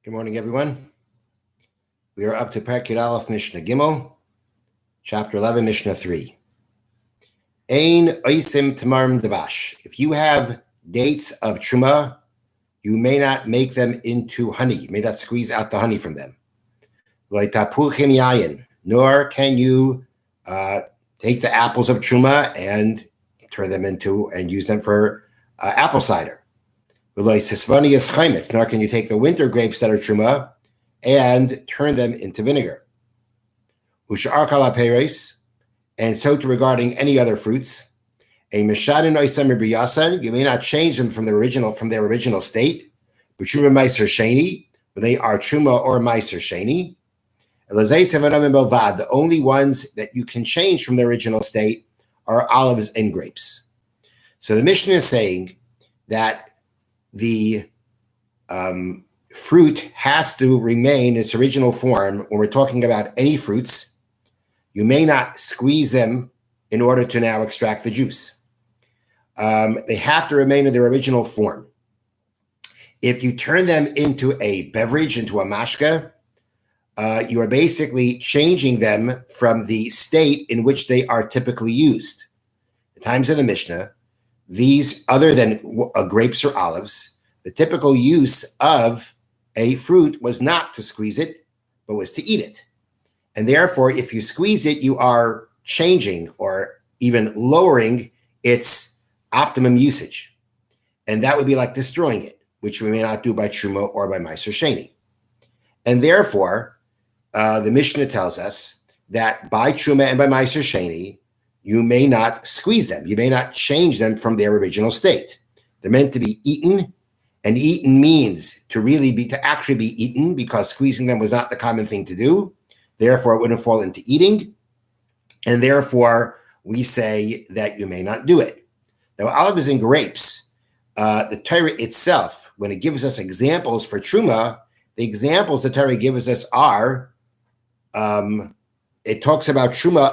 Good morning, everyone. We are up to Perek Aleph Mishna Gimel, chapter 11, Mishna 3. Ein oisim tamarim davash. If you have dates of truma, you may not make them into honey. You may not squeeze out the honey from them. Loitapuchim yayin. Nor can you take the apples of truma and turn them into and use them for apple cider. Nor can you take the winter grapes that are truma and turn them into vinegar. And so to regarding any other fruits, you may not change them from their original state. But truma meiser sheni, when they are truma or meiser sheni. The only ones that you can change from their original state are olives and grapes. So the Mishna is saying that the fruit has to remain its original form. When we're talking about any fruits, you may not squeeze them in order to now extract the juice. They have to remain in their original form. If you turn them into a beverage, into a mashka, you are basically changing them from the state in which they are typically used. The times of the Mishnah, these, other than grapes or olives, the typical use of a fruit was not to squeeze it, but was to eat it. And therefore, if you squeeze it, you are changing or even lowering its optimum usage. And that would be like destroying it, which we may not do by truma or by meiser sheni. And therefore, the Mishnah tells us that by truma and by meiser sheni, you may not squeeze them. You may not change them from their original state. They're meant to be eaten, and eaten means to actually be eaten, because squeezing them was not the common thing to do. Therefore, it wouldn't fall into eating, and therefore we say that you may not do it. Now, olives and grapes, the Torah itself, when it gives us examples for truma, the examples the Torah gives us are, it talks about truma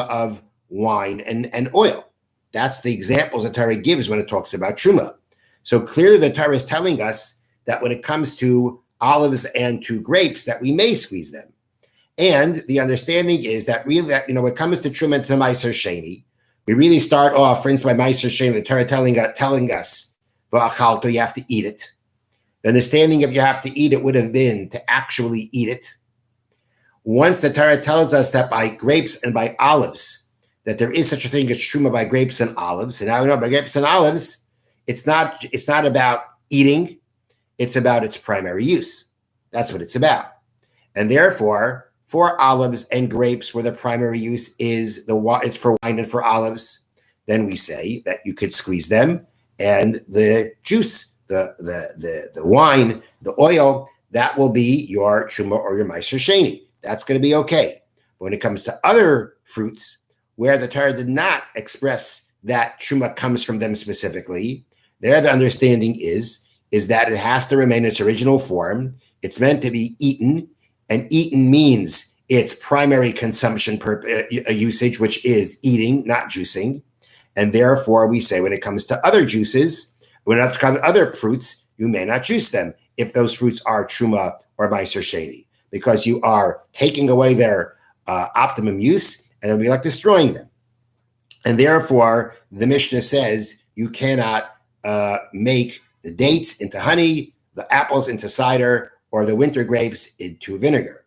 of wine and oil. That's the examples the Torah gives when it talks about truma. So clearly the Torah is telling us that when it comes to olives and to grapes, that we may squeeze them. And the understanding is that really, when it comes to truma and to meiser sheni, we really start off, for instance, by meiser sheni, the Torah telling us, v'achalto, you have to eat it. The understanding of you have to eat it would have been to actually eat it. Once the Torah tells us that by grapes and by olives, that there is such a thing as truma by grapes and olives, and now we know by grapes and olives, it's not about eating, it's about its primary use. That's what it's about. And therefore, for olives and grapes, where the primary use is for wine and for olives, then we say that you could squeeze them, and the juice, the wine, the oil, that will be your truma or your meiser sheni. That's going to be okay. But when it comes to other fruits, where the Torah did not express that truma comes from them specifically, there the understanding is that it has to remain its original form. It's meant to be eaten, and eaten means its primary consumption usage, which is eating, not juicing. And therefore, we say when it comes to other juices, when it comes to other fruits, you may not juice them if those fruits are truma or meiser sheni, because you are taking away their optimum use, and it'll be like destroying them. And therefore, the Mishnah says you cannot make the dates into honey, the apples into cider, or the winter grapes into vinegar.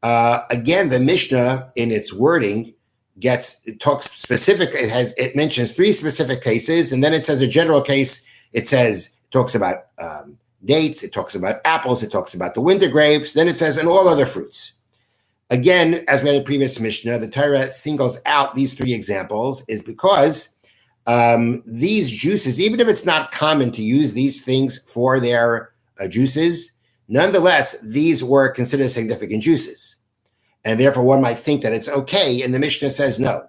Again, the Mishnah in its wording it mentions three specific cases, and then it says a general case. It talks about dates, it talks about apples, it talks about the winter grapes, then it says and all other fruits. Again, as we had in the previous Mishnah, the Torah singles out these three examples is because these juices, even if it's not common to use these things for their juices, nonetheless, these were considered significant juices. And therefore, one might think that it's okay, and the Mishnah says no.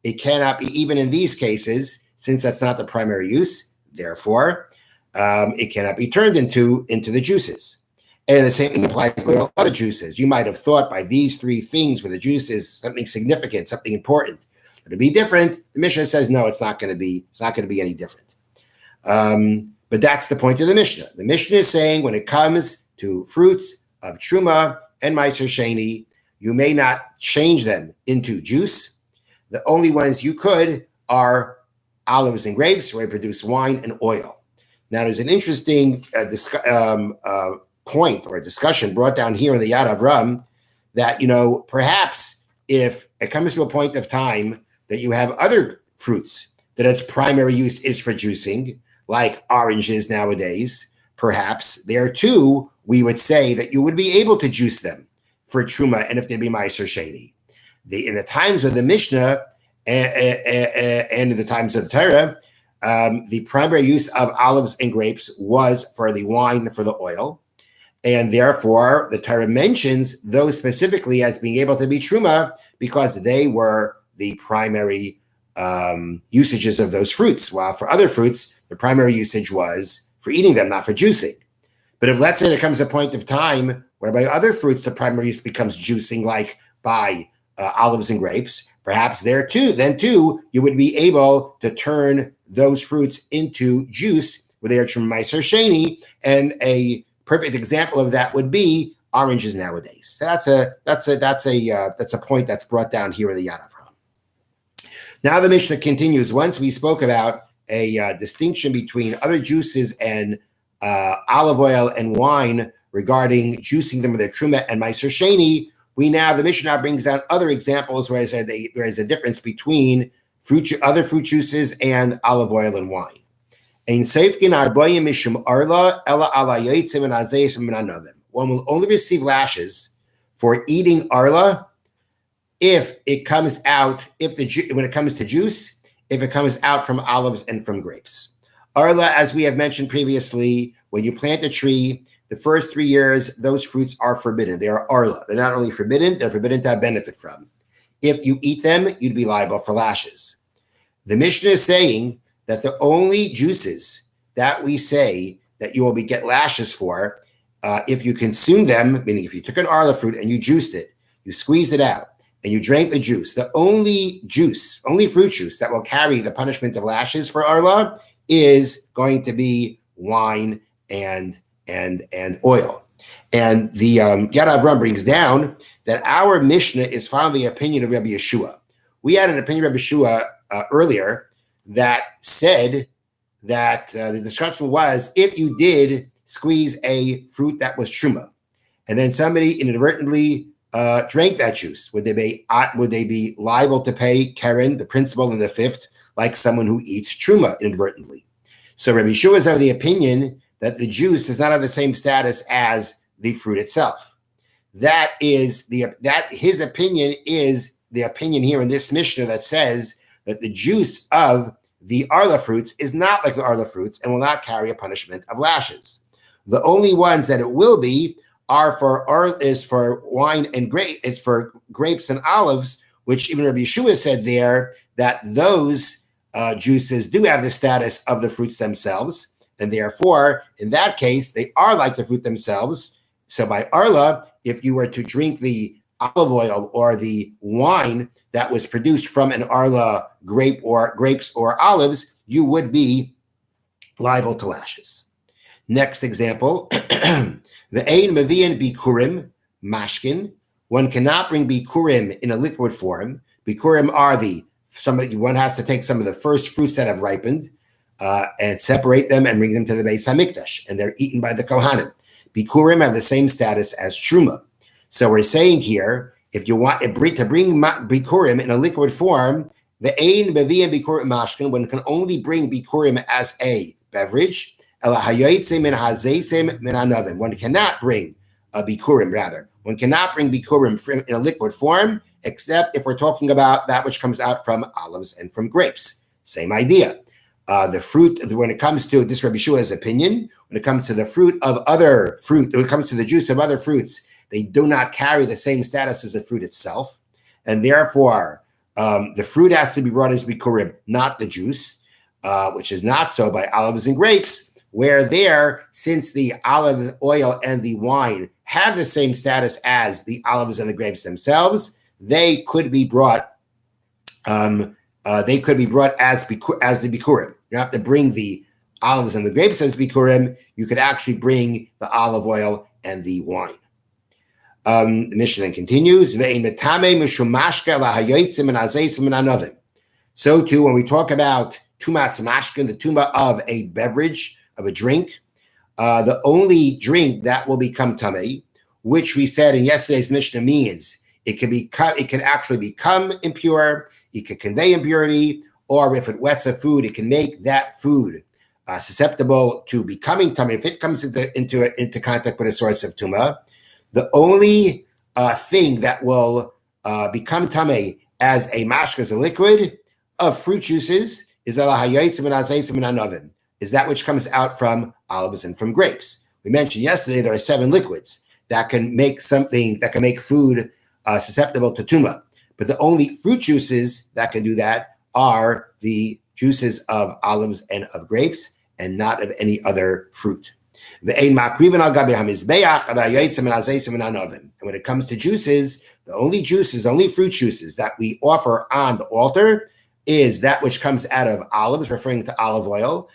It cannot be, even in these cases, since that's not the primary use, therefore, it cannot be turned into the juices. And the same thing applies to all other juices. You might have thought by these three things where the juice is something significant, something important. But to be different, the Mishnah says no, it's not going to be any different. But that's the point of the Mishnah. The Mishnah is saying when it comes to fruits of Truma and Meiser Sheni, you may not change them into juice. The only ones you could are olives and grapes, where they produce wine and oil. Now, there's an interesting point or discussion brought down here in the Yad Avram that, perhaps if it comes to a point of time that you have other fruits that its primary use is for juicing, like oranges nowadays, perhaps there too, we would say that you would be able to juice them for Truma and if they'd be Meiser Sheni. In the times of the Mishnah and in the times of the Torah, the primary use of olives and grapes was for the wine and for the oil. And therefore, the Torah mentions those specifically as being able to be Truma because they were the primary usages of those fruits. While for other fruits, the primary usage was for eating them, not for juicing. But if, let's say, there comes a point of time whereby other fruits, the primary use becomes juicing, like by olives and grapes, perhaps then too, you would be able to turn those fruits into juice where they are Meiser Sheni, and a perfect example of that would be oranges nowadays. So that's a point that's brought down here in the Yad Avram. Now the Mishnah continues. Once we spoke about a distinction between other juices and olive oil and wine regarding juicing them with their Truma and Meiser Sheni, the Mishnah brings down other examples where there is a difference between other fruit juices and olive oil and wine. One will only receive lashes for eating arla if it comes out, when it comes to juice, if it comes out from olives and from grapes. Arla, as we have mentioned previously, when you plant a tree, the first 3 years, those fruits are forbidden. They are arla. They're not only forbidden, they're forbidden to have benefit from. If you eat them, you'd be liable for lashes. The Mishnah is saying that the only juices that we say that you will get lashes for, if you consume them, meaning if you took an arla fruit and you juiced it, you squeezed it out, and you drank the juice, the only fruit juice that will carry the punishment of lashes for arla is going to be wine and oil. And the Yad Avram brings down that our Mishnah is following the opinion of Rabbi Yeshua. We had an opinion of Rabbi Yeshua earlier that said that the discussion was if you did squeeze a fruit that was Truma, and then somebody inadvertently drank that juice, would they be liable to pay Keren, the principal and the fifth, like someone who eats Truma inadvertently? So Rabbi Yeshua is of the opinion that the juice does not have the same status as the fruit itself. His opinion is the opinion here in this Mishnah that says that the juice of the arla fruits is not like the arla fruits and will not carry a punishment of lashes. The only ones that it will be are for wine and it's for grapes and olives, which even Rabbi Yeshua said there that those juices do have the status of the fruits themselves, and therefore, in that case, they are like the fruit themselves. So by arla, if you were to drink the olive oil or the wine that was produced from an arla grape or grapes or olives, you would be liable to lashes. Next example, the ein mevian bikurim mashkin. One cannot bring bikurim in a liquid form. Bikurim are one has to take some of the first fruits that have ripened and separate them and bring them to the Beis HaMikdash, and they're eaten by the Kohanim. Bikurim have the same status as Truma. So we're saying here, if you want to bring bikurim in a liquid form, the ein mevian bikurim mashkin, one can only bring bikurim as a beverage. One cannot bring a bikurim, one cannot bring bikurim in a liquid form, except if we're talking about that which comes out from olives and from grapes. Same idea. The fruit, when it comes to this Rabbi Yeshua's opinion, when it comes to the when it comes to the juice of other fruits, they do not carry the same status as the fruit itself. And therefore, the fruit has to be brought as bikurim, not the juice, which is not so by olives and grapes, where there, since the olive oil and the wine have the same status as the olives and the grapes themselves, they could be brought as the bikurim. You have to bring the olives and the grapes as bikurim, you could actually bring the olive oil and the wine. The Mishnah then continues. So too, when we talk about tumas mashkin, the tuma of a beverage, of a drink, the only drink that will become tamei, which we said in yesterday's Mishnah means it can actually become impure, it can convey impurity, or if it wets a food, it can make that food susceptible to becoming tamei. If it comes into contact with a source of tuma, the only thing that will become tamei as a mashka, as a liquid of fruit juices, is that which comes out from olives and from grapes. We mentioned yesterday there are 7 liquids that can make food susceptible to tuma, but the only fruit juices that can do that are the juices of olives and of grapes, and not of any other fruit. And when it comes to juices, the only fruit juices that we offer on the altar is that which comes out of olives, referring to olive oil,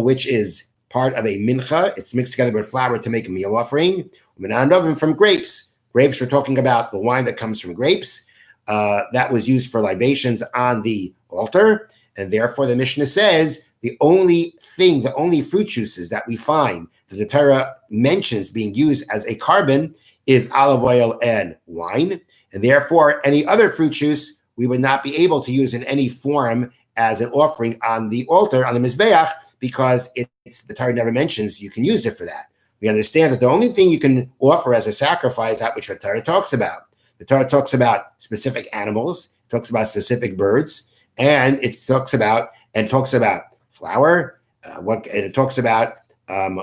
which is part of a mincha. It's mixed together with flour to make a meal offering. From grapes. Grapes, we're talking about the wine that comes from grapes that was used for libations on the altar. And therefore, the Mishnah says the only fruit juices that we find that the Torah mentions being used as a carbon is olive oil and wine. And therefore, any other fruit juice we would not be able to use in any form as an offering on the altar, on the Mizbeach, because the Torah never mentions you can use it for that. We understand that the only thing you can offer as a sacrifice, that which the Torah talks about. The Torah talks about specific animals, talks about specific birds, and it talks about flour, and it talks about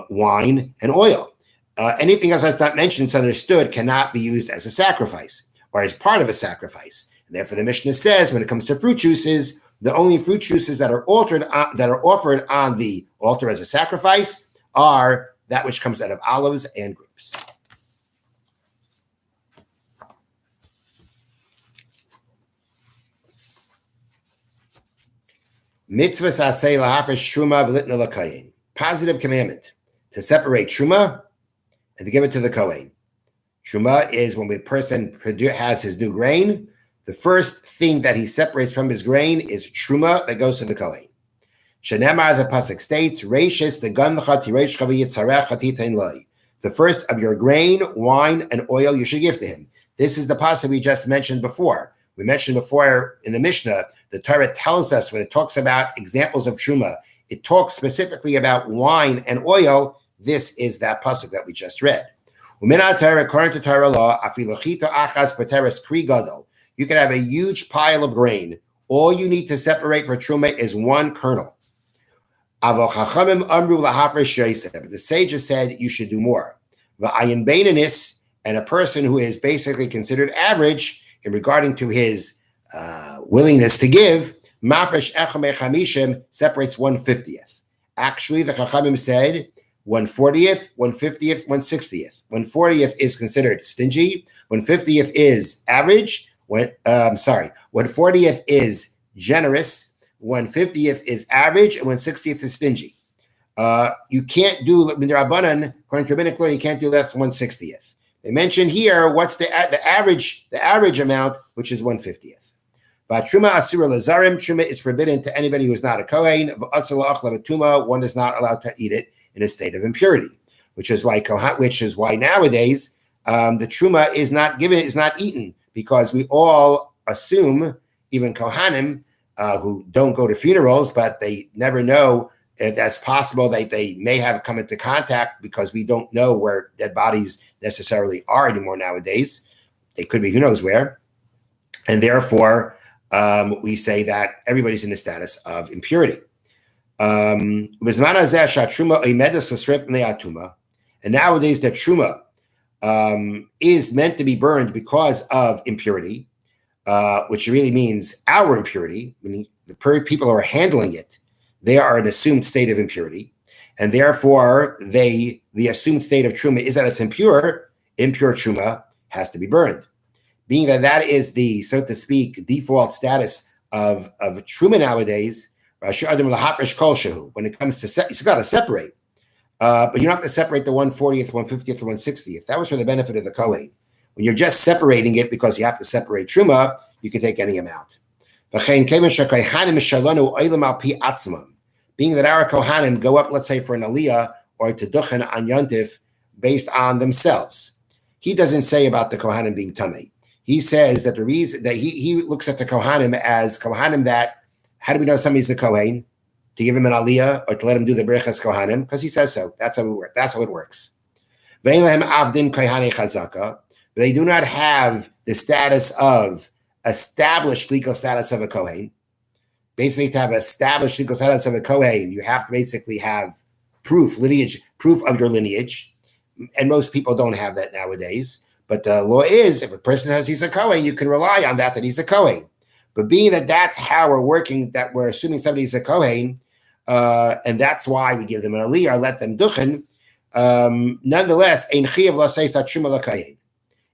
wine and oil. Anything else that's not mentioned, it's understood, cannot be used as a sacrifice or as part of a sacrifice. And therefore, the Mishnah says, when it comes to fruit juices, the only fruit juices that are offered on the altar as a sacrifice are that which comes out of olives and grapes. Positive commandment to separate truma and to give it to the kohen. Truma is when a person has his new grain. The first thing that he separates from his grain is truma that goes to the kohen. Shenemar, the pasuk states, "Reishis the gancha tireish chaviyitzarech hatitein loy." The first of your grain, wine, and oil you should give to him. This is the pasuk we just mentioned before. We mentioned before in the Mishnah, the Torah tells us when it talks about examples of truma, it talks specifically about wine and oil. This is that pasuk that we just read. According to Torah law, you can have a huge pile of grain. All you need to separate for truma is one kernel. The sages said you should do more. And a person who is basically considered average in regarding to his willingness to give, separates 1/50th. Actually, the Chachamim said 1/40th, 1/50th, 1/60th. 1/40th is considered stingy. 1/50th is average. 1/40th is generous. 1/50th is average, and 1/60th is stingy. You can't do Rabbanan, according to rabbinic law, you can't do less than 1/60th. They mention here what's the average amount, which is 1/50th. Truma asura lazarim. Truma is forbidden to anybody who is not a kohen. One is not allowed to eat it in a state of impurity, which is why nowadays the truma is not eaten, because we all assume, even kohanim who don't go to funerals, but they never know if that's possible that they may have come into contact, because we don't know where dead bodies necessarily are anymore nowadays. They could be who knows where, and therefore we say that everybody's in the status of impurity. And nowadays the truma is meant to be burned because of impurity, which really means our impurity, meaning the people who are handling it, they are an assumed state of impurity, and therefore the assumed state of truma is that it's impure. Impure truma has to be burned. Being that is the, so to speak, default status of truma nowadays, When it comes to you got to separate, but you don't have to separate the 140th, 150th, or 160th. That was for the benefit of the Kohen. When you're just separating it because you have to separate truma, you can take any amount. Being that our Kohanim go up, let's say, for an aliyah or to duchen on yontif based on themselves, he doesn't say about the Kohanim being tamei. He says that the reason that he looks at the Kohanim as Kohanim that, how do we know somebody's a Kohen? To give him an aliyah or to let him do the berachas Kohanim? Because he says so. That's how it works. They do not have the status of established legal status of a Kohen. Basically, to have established legal status of a Kohen, you have to basically have proof of your lineage. And most people don't have that nowadays. But the law is, if a person says he's a Kohen, you can rely on that he's a Kohen. But being that that's how we're working, that we're assuming somebody's a Kohen, and that's why we give them an aliyah or let them duchen, nonetheless, ein chiyav l'seis truma l'kohen.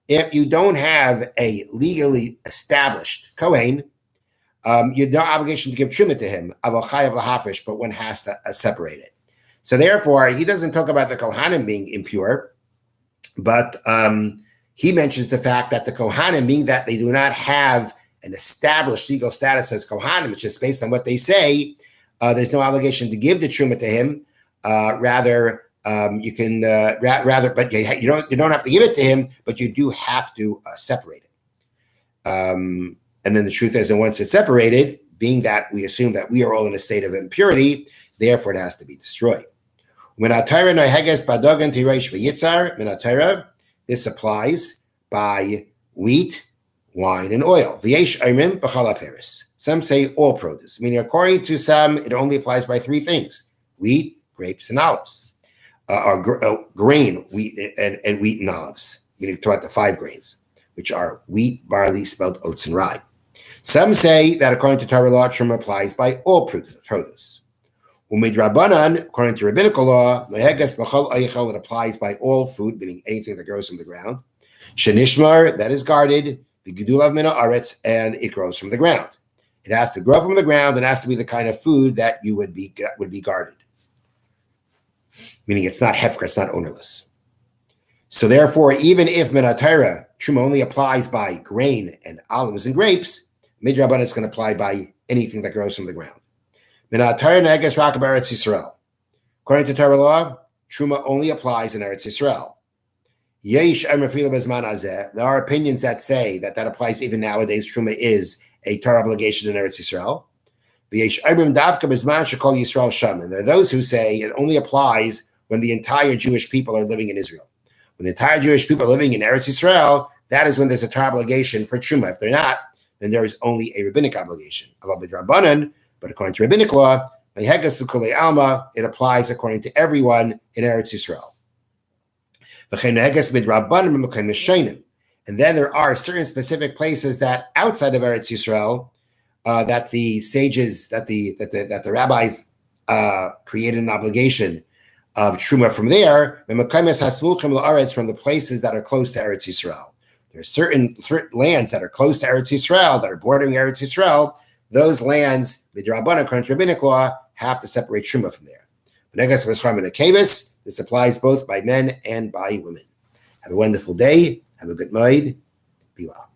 If you don't have a legally established Kohen, you have no obligation to give truma to him, aval chayav l'hafish, but one has to separate it. So therefore, he doesn't talk about the Kohanim being impure, but he mentions the fact that the Kohanim, being that they do not have an established legal status as Kohanim, it's just based on what they say, there's no obligation to give the truma to him. Rather, you can but you don't have to give it to him, but you do have to separate it. And then the truth is, and once it's separated, being that we assume that we are all in a state of impurity, therefore it has to be destroyed. This applies by wheat, wine, and oil. Some say all produce, meaning according to some, it only applies by three things: wheat, grapes, and olives. Grain, wheat, and wheat and olives, meaning taught the 5 grains, which are wheat, barley, spelt, oats, and rye. Some say that according to Torah law, truma applies by all produce. Umidrabanan, according to rabbinical law, it applies by all food, meaning anything that grows from the ground. Shenishmar, that is guarded, v'gidulav min haaretz, and it grows from the ground. It has to grow from the ground, and has to be the kind of food that you would be guarded. Meaning it's not hefker, it's not ownerless. So therefore, even if min ha'Torah, truma only applies by grain and olives and grapes, midrabanan it's going to apply by anything that grows from the ground. Min ha'Torah neges rak b'Eretz Yisrael. According to Torah law, truma only applies in Eretz Yisrael. There are opinions that say that applies even nowadays. Truma is a Torah obligation in Eretz Yisrael. And there are those who say it only applies when the entire Jewish people are living in Israel. When the entire Jewish people are living in Eretz Yisrael, that is when there's a Torah obligation for Truma. If they're not, then there is only a rabbinic obligation. But according to rabbinic law, it applies according to everyone in Eretz Yisrael. And then there are certain specific places that outside of Eretz Yisrael, that the sages, that the rabbis created an obligation of truma from there, from the places that are close to Eretz Yisrael. There are certain lands that are close to Eretz Yisrael, that are bordering Eretz Yisrael. Those lands, midrabanan, according to rabbinic law, have to separate truma from there. This applies both by men and by women. Have a wonderful day. Have a good moed. Be well.